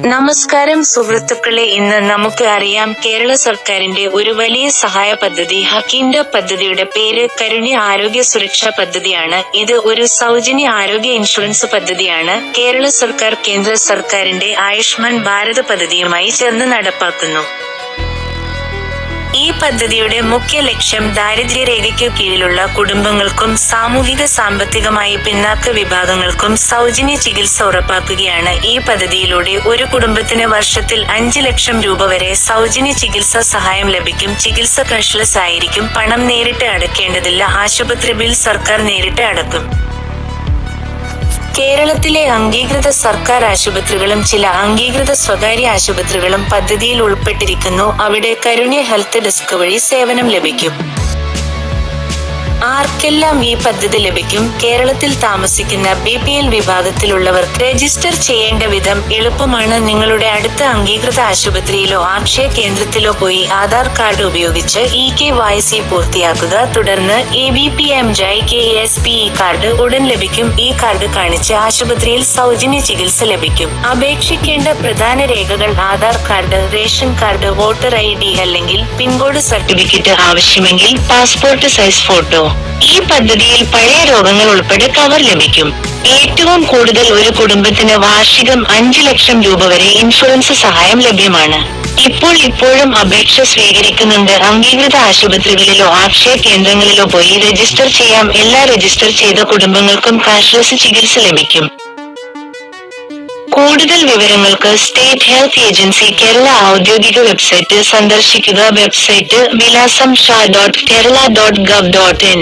നമസ്കാരം സുഹൃത്തുക്കളെ, ഇന്ന് നമുക്ക് അറിയാം കേരള സർക്കാരിന്റെ ഒരു വലിയ സഹായ പദ്ധതി ഹക്കീംഡ പദ്ധതിയുടെ പേര് കരുണ്യ ആരോഗ്യ സുരക്ഷാ പദ്ധതിയാണ്. ഇത് ഒരു സൗജന്യ ആരോഗ്യ ഇൻഷുറൻസ് പദ്ധതിയാണ്. കേരള സർക്കാർ കേന്ദ്ര സർക്കാരിന്റെ ആയുഷ്മാൻ ഭാരത് പദ്ധതിയുമായി ചേർന്ന് നടപ്പാക്കുന്നു. ഈ പദ്ധതിയുടെ മുഖ്യ ലക്ഷ്യം ദാരിദ്ര്യരേഖയ്ക്കു കീഴിലുള്ള കുടുംബങ്ങൾക്കും സാമൂഹിക സാമ്പത്തികമായി പിന്നാക്ക വിഭാഗങ്ങൾക്കും സൗജന്യ ചികിത്സ ഉറപ്പാക്കുകയാണ്. ഈ പദ്ധതിയിലൂടെ ഒരു കുടുംബത്തിന് വർഷത്തിൽ 5 ലക്ഷം രൂപ വരെ സൗജന്യ ചികിത്സാ സഹായം ലഭിക്കും. ചികിത്സ ക്യാഷ്ലെസ് ആയിരിക്കും. പണം നേരിട്ട് അടയ്ക്കേണ്ടതില്ല. ആശുപത്രി ബിൽ സർക്കാർ നേരിട്ട് അടക്കും. കേരളത്തിലെ അംഗീകൃത സർക്കാർ ആശുപത്രികളും ചില അംഗീകൃത സ്വകാര്യ ആശുപത്രികളും പദ്ധതിയിൽ ഉൾപ്പെട്ടിരിക്കുന്നു. അവിടെ കരുണ്യ ഹെൽത്ത് ഡെസ്ക് വഴി സേവനം ലഭിക്കും. ആർക്കെല്ലാം ഈ പദ്ധതി ലഭിക്കും? കേരളത്തിൽ താമസിക്കുന്ന BPL വിഭാഗത്തിലുള്ളവർക്ക് രജിസ്റ്റർ ചെയ്യേണ്ട വിധം എളുപ്പമാണ്. നിങ്ങളുടെ അടുത്ത അംഗീകൃത ആശുപത്രിയിലോ അക്ഷയ കേന്ദ്രത്തിലോ പോയി ആധാർ കാർഡ് ഉപയോഗിച്ച് KYC പൂർത്തിയാക്കുക. തുടർന്ന് ABPMJKSPE കാർഡ് ഉടൻ ലഭിക്കും. ഈ കാർഡ് കാണിച്ച് ആശുപത്രിയിൽ സൗജന്യ ചികിത്സ ലഭിക്കും. അപേക്ഷിക്കേണ്ട പ്രധാന രേഖകൾ: Aadhaar card, ration card, voter ID അല്ലെങ്കിൽ പിൻകോഡ് സർട്ടിഫിക്കറ്റ്, ആവശ്യമെങ്കിൽ പാസ്പോർട്ട് സൈസ് ഫോട്ടോ. ഈ പദ്ധതിയിൽ പഴയ രോഗങ്ങൾ ഉൾപ്പെടെ കവർ ലഭിക്കും. ഏറ്റവും കൂടുതൽ ഒരു കുടുംബത്തിന് വാർഷികം 5 ലക്ഷം രൂപ വരെ ഇൻഷുറൻസ് സഹായം ലഭ്യമാണ്. ഇപ്പോഴും അപേക്ഷ സ്വീകരിക്കുന്നുണ്ട്. അംഗീകൃത ആശുപത്രികളിലോ അക്ഷയ കേന്ദ്രങ്ങളിലോ പോയി രജിസ്റ്റർ ചെയ്യാം. എല്ലാ രജിസ്റ്റർ ചെയ്ത കുടുംബങ്ങൾക്കും കാഷ്ലെസ് ചികിത്സ ലഭിക്കും. കൂടുതൽ വിവരങ്ങൾക്ക് സ്റ്റേറ്റ് ഹെൽത്ത് ഏജൻസി കേരള ഔദ്യോഗിക വെബ്സൈറ്റ് സന്ദർശിക്കുക. വെബ്സൈറ്റ് വിലാസം sha.kerala.gov.in